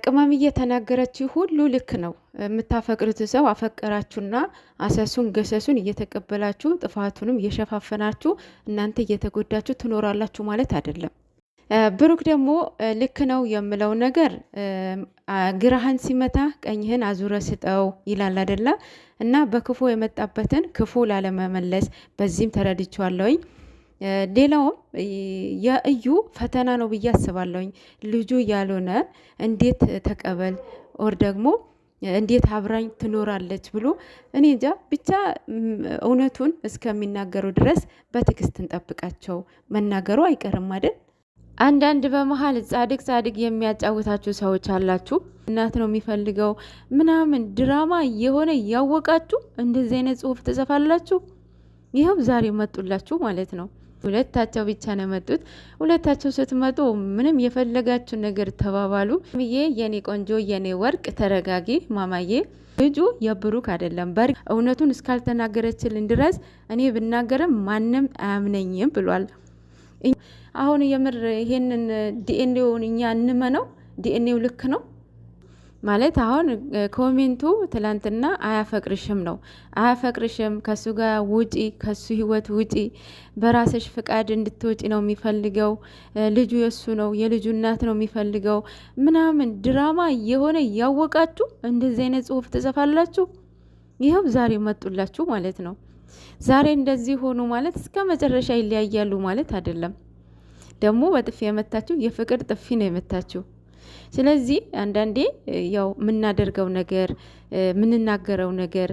ቅመም እየተናገረችው ሁሉ ልክ ነው። የምታፈቅሩት ሰው አፈቀራችሁና አሰሱን ገሰሱን እየተቀበላችሁ ጥፋቱንም እየሸፋፈናችሁ እናንተ እየተጎዳችሁ ትኖራላችሁ ማለት አይደለም። ብሩክ ደግሞ ልክ ነው የምለው ነገር ግራህን ሲመታ ቀኝህን አዙረ ስጠው ይላል አይደለ? እና በክፉ የመጣበትን ክፉ ላለመመለስ በዚህም ተረድቻለሁኝ። ሌላውም የእዩ ፈተና ነው ብዬ አስባለሁኝ። ልጁ ያልሆነ እንዴት ተቀበል ኦር ደግሞ እንዴት አብራኝ ትኖራለች ብሎ እኔ እንጃ ብቻ እውነቱን እስከሚናገሩ ድረስ በትዕግስት እንጠብቃቸው። መናገሩ አይቀርም አይደል? አንዳንድ በመሀል ጻድቅ ጻድቅ የሚያጫውታችሁ ሰዎች አላችሁ። እናት ነው የሚፈልገው ምናምን ድራማ የሆነ እያወቃችሁ እንደዚህ አይነት ጽሁፍ ትጽፋላችሁ። ይኸው ዛሬ መጡላችሁ ማለት ነው። ሁለታቸው ብቻ ነው መጡት። ሁለታቸው ስትመጡ ምንም የፈለጋችሁ ነገር ተባባሉ። ምዬ የኔ ቆንጆ የኔ ወርቅ ተረጋጊ ማማዬ። ልጁ የብሩክ አይደለም። እውነቱን እስካልተናገረችልን ድረስ እኔ ብናገርም ማንም አያምነኝም ብሏል። አሁን የምር ይሄንን ዲኤንኤውን እኛ እንመነው? ዲኤንኤው ልክ ነው ማለት አሁን ኮሜንቱ ትላንትና አያፈቅርሽም ነው። አያፈቅርሽም፣ ከሱ ጋር ውጪ፣ ከሱ ህይወት ውጪ፣ በራስሽ ፍቃድ እንድትወጪ ነው የሚፈልገው። ልጁ የሱ ነው፣ የልጁ እናት ነው የሚፈልገው ምናምን ድራማ የሆነ እያወቃችሁ እንደዚህ አይነት ጽሁፍ ትጽፋላችሁ። ይኸው ዛሬ መጡላችሁ ማለት ነው። ዛሬ እንደዚህ ሆኑ ማለት እስከ መጨረሻ ይለያያሉ ማለት አይደለም። ደግሞ በጥፊ የመታችሁ የፍቅር ጥፊ ነው የመታችሁ። ስለዚህ አንዳንዴ ያው የምናደርገው ነገር የምንናገረው ነገር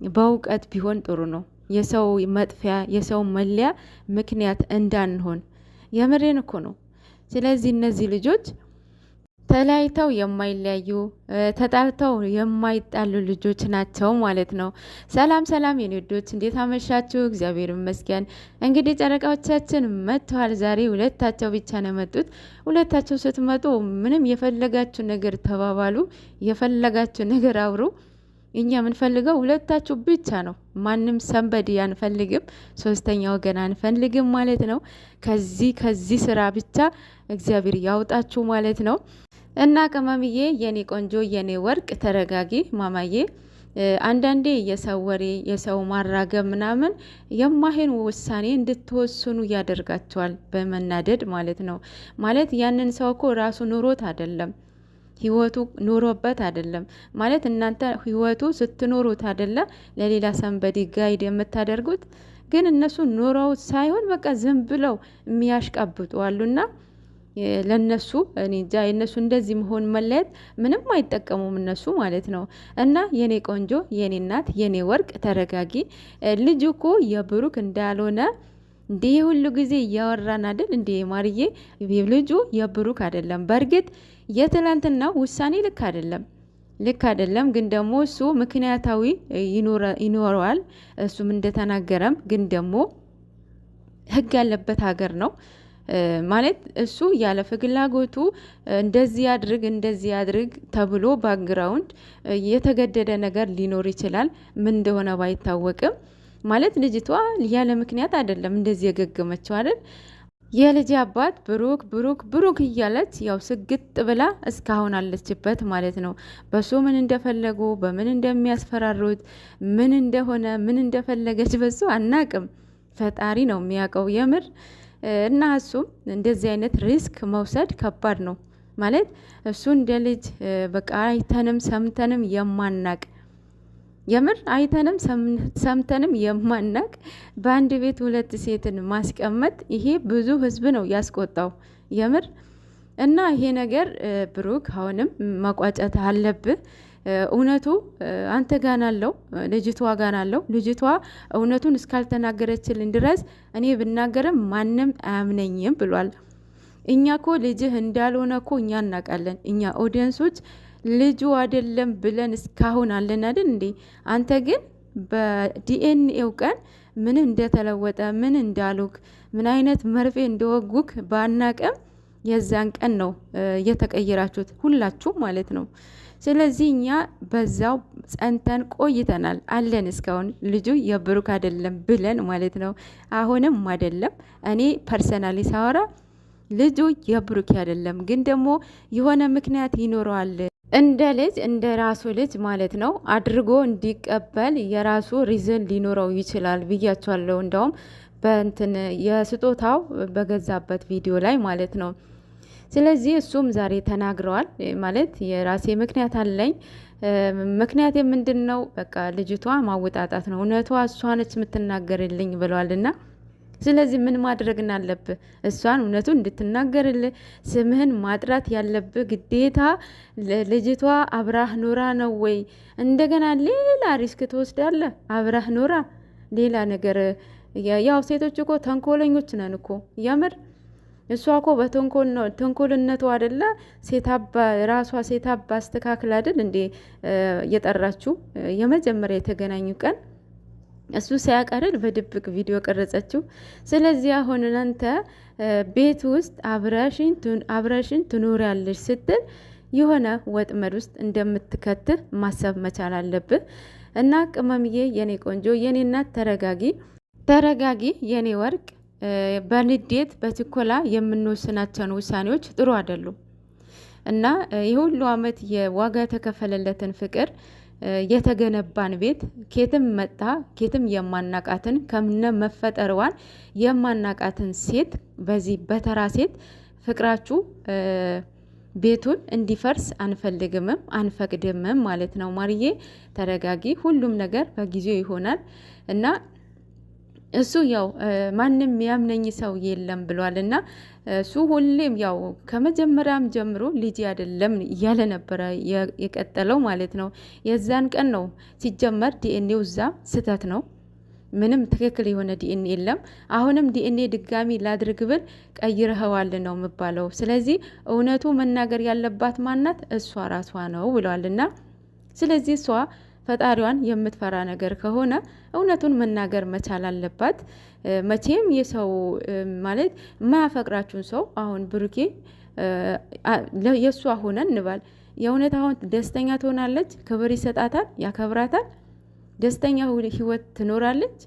በእውቀት ቢሆን ጥሩ ነው። የሰው መጥፊያ የሰው መለያ ምክንያት እንዳንሆን የምሬን እኮ ነው። ስለዚህ እነዚህ ልጆች ተለያይተው የማይለያዩ ተጣልተው የማይጣሉ ልጆች ናቸው ማለት ነው። ሰላም ሰላም የኔ ውዶች እንዴት አመሻችሁ? እግዚአብሔር ይመስገን። እንግዲህ ጨረቃዎቻችን መጥተዋል። ዛሬ ሁለታቸው ብቻ ነው የመጡት። ሁለታቸው ስትመጡ ምንም የፈለጋችሁ ነገር ተባባሉ፣ የፈለጋችሁ ነገር አውሩ። እኛ የምንፈልገው ሁለታችሁ ብቻ ነው። ማንም ሰንበዲ አንፈልግም፣ ሶስተኛ ወገን አንፈልግም ማለት ነው። ከዚህ ስራ ብቻ እግዚአብሔር ያውጣችሁ ማለት ነው። እና ቅመምዬ የኔ ቆንጆ የኔ ወርቅ ተረጋጊ ማማዬ። አንዳንዴ የሰው ወሬ የሰው ማራገብ ምናምን የማይሆን ውሳኔ እንድትወስኑ ያደርጋቸዋል፣ በመናደድ ማለት ነው። ማለት ያንን ሰው እኮ ራሱ ኑሮት አይደለም ህይወቱ ኑሮበት አይደለም ማለት እናንተ ህይወቱ ስትኖሩት አይደለ ለሌላ ሰንበዲ ጋይድ የምታደርጉት። ግን እነሱ ኑሮውት ሳይሆን በቃ ዝም ብለው የሚያሽቃብጡ አሉና ለነሱ እኔ እንጃ የነሱ እንደዚህ መሆን መለየት ምንም አይጠቀሙም እነሱ ማለት ነው። እና የኔ ቆንጆ የኔ እናት የኔ ወርቅ ተረጋጊ። ልጁ እኮ የብሩክ እንዳልሆነ እንዲህ ሁሉ ጊዜ እያወራን አይደል እንዴ ማርዬ? ልጁ የብሩክ አይደለም። በእርግጥ የትላንትና ውሳኔ ልክ አይደለም። ግን ደግሞ እሱ ምክንያታዊ ይኖረዋል። እሱም እንደተናገረም ግን ደግሞ ህግ ያለበት ሀገር ነው ማለት እሱ ያለ ፍላጎቱ እንደዚህ ያድርግ ተብሎ ባክግራውንድ የተገደደ ነገር ሊኖር ይችላል። ምን እንደሆነ ባይታወቅም ማለት ልጅቷ ያለ ምክንያት አይደለም እንደዚህ የገገመችው አይደል? የልጅ አባት ብሩክ እያለች ያው ስግጥ ብላ እስካሁን አለችበት ማለት ነው። በሱ ምን እንደፈለጉ በምን እንደሚያስፈራሩት ምን እንደሆነ ምን እንደፈለገች በሱ አናቅም። ፈጣሪ ነው የሚያውቀው የምር። እና እሱም እንደዚህ አይነት ሪስክ መውሰድ ከባድ ነው ማለት እሱ እንደ ልጅ በቃ አይተንም ሰምተንም የማናቅ የምር አይተንም ሰምተንም የማናቅ በአንድ ቤት ሁለት ሴትን ማስቀመጥ ይሄ ብዙ ህዝብ ነው ያስቆጣው የምር። እና ይሄ ነገር ብሩክ አሁንም መቋጨት አለብህ። እውነቱ አንተ ጋር አለው፣ ልጅቷ ጋር አለው። ልጅቷ እውነቱን እስካልተናገረችልን ድረስ እኔ ብናገርም ማንም አያምነኝም ብሏል። እኛ እኮ ልጅህ እንዳልሆነ እኮ እኛ እናውቃለን። እኛ ኦዲየንሶች ልጁ አይደለም ብለን እስካሁን አለን አይደል እንዴ? አንተ ግን በዲኤንኤው ቀን ምን እንደተለወጠ ምን እንዳሉክ ምን አይነት መርፌ እንደወጉክ ባናቀም የዛን ቀን ነው የተቀየራችሁት ሁላችሁ ማለት ነው። ስለዚህ እኛ በዛው ጸንተን ቆይተናል አለን እስካሁን ልጁ የብሩክ አይደለም ብለን ማለት ነው። አሁንም አይደለም። እኔ ፐርሰናሊ ሳወራ ልጁ የብሩኬ አይደለም፣ ግን ደግሞ የሆነ ምክንያት ይኖረዋል። እንደ ልጅ እንደ ራሱ ልጅ ማለት ነው አድርጎ እንዲቀበል የራሱ ሪዝን ሊኖረው ይችላል ብያቸዋለሁ። እንደውም በእንትን የስጦታው በገዛበት ቪዲዮ ላይ ማለት ነው። ስለዚህ እሱም ዛሬ ተናግረዋል። ማለት የራሴ ምክንያት አለኝ። ምክንያት ምንድን ነው? በቃ ልጅቷ ማወጣጣት ነው፣ እውነቷ እሷ ነች የምትናገርልኝ ብለዋልና ስለዚህ ምን ማድረግን አለብህ? እሷን እውነቱን እንድትናገርልህ ስምህን ማጥራት ያለብህ ግዴታ። ልጅቷ አብራህ ኖራ ነው ወይ? እንደገና ሌላ ሪስክ ትወስዳለህ? አብራህ ኖራ ሌላ ነገር። ያው ሴቶች እኮ ተንኮለኞች ነን እኮ የምር። እሷ እኮ በተንኮልነቱ አይደለ ሴታባ ራሷ ሴታባ አስተካክል አይደል እንዴ የጠራችው የመጀመሪያ የተገናኙ ቀን እሱ ሲያቀርል በድብቅ ቪዲዮ ቀረጸችው። ስለዚህ አሁን እናንተ ቤት ውስጥ አብረሽን ትኖሪያለሽ ስትል የሆነ ወጥመድ ውስጥ እንደምትከትህ ማሰብ መቻል አለብህ። እና ቅመምዬ፣ የኔ ቆንጆ፣ የኔ እናት ተረጋጊ የኔ ወርቅ። በንዴት በችኮላ የምንወስናቸውን ውሳኔዎች ጥሩ አይደሉም። እና ይህ ሁሉ አመት የዋጋ የተከፈለለትን ፍቅር የተገነባን ቤት ኬትም መጣ ኬትም የማናቃትን ከምነ መፈጠርዋን የማናቃትን ሴት በዚህ በተራ ሴት ፍቅራችሁ ቤቱን እንዲፈርስ አንፈልግምም አንፈቅድምም ማለት ነው። ማርዬ ተረጋጊ፣ ሁሉም ነገር በጊዜው ይሆናል። እና እሱ ያው ማንም ያምነኝ ሰው የለም ብሏል። እና እሱ ሁሌም ያው ከመጀመሪያም ጀምሮ ልጅ አይደለም እያለ ነበረ የቀጠለው ማለት ነው። የዛን ቀን ነው ሲጀመር ዲኤንኤው እዛ ስህተት ነው። ምንም ትክክል የሆነ ዲኤንኤ የለም። አሁንም ዲኤንኤ ድጋሚ ላድርግ ብል ቀይረኸዋል ነው የሚባለው። ስለዚህ እውነቱ መናገር ያለባት ማናት? እሷ ራሷ ነው ብሏል። እና ስለዚህ እሷ ፈጣሪዋን የምትፈራ ነገር ከሆነ እውነቱን መናገር መቻል አለባት። መቼም የሰው ማለት የማያፈቅራችሁን ሰው አሁን ብሩኬ የእሷ ሆነ እንባል የእውነት አሁን ደስተኛ ትሆናለች፣ ክብር ይሰጣታል፣ ያከብራታል፣ ደስተኛ ህይወት ትኖራለች።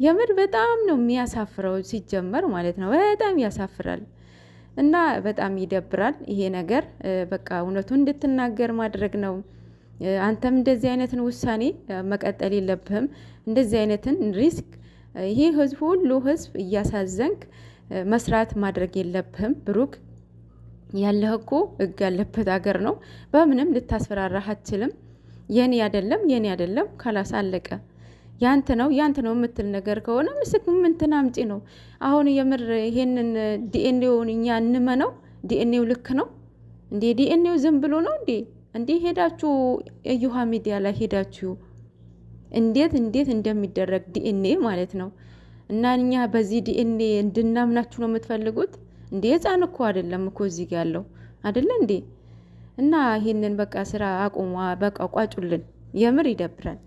የምር በጣም ነው የሚያሳፍረው ሲጀመር ማለት ነው። በጣም ያሳፍራል እና በጣም ይደብራል ይሄ ነገር። በቃ እውነቱን እንድትናገር ማድረግ ነው። አንተም እንደዚህ አይነትን ውሳኔ መቀጠል የለብህም። እንደዚህ አይነትን ሪስክ ይሄ ህዝብ ሁሉ ህዝብ እያሳዘንክ መስራት ማድረግ የለብህም ብሩክ። ያለህ እኮ ህግ ያለበት ሀገር ነው። በምንም ልታስፈራራህ አትችልም። የኔ አይደለም ካላስ አለቀ። ያንተ ነው የምትል ነገር ከሆነ ምንትን አምጪ ነው። አሁን የምር ይሄንን ዲኤንኤውን እኛ እንመነው? ዲኤንኤው ልክ ነው እንዴ? ዲኤንኤው ዝም ብሎ ነው እንዴ? እንዲህ ሄዳችሁ እዩሃ ሚዲያ ላይ ሄዳችሁ እንዴት እንደሚደረግ ዲኤንኤ ማለት ነው። እና እኛ በዚህ ዲኤንኤ እንድናምናችሁ ነው የምትፈልጉት እንዴ? ህፃን እኮ አይደለም እኮ እዚህ ጋር ያለው አይደለ እንዴ? እና ይሄንን በቃ ስራ አቁሟ፣ በቃ ቋጩልን። የምር ይደብራል።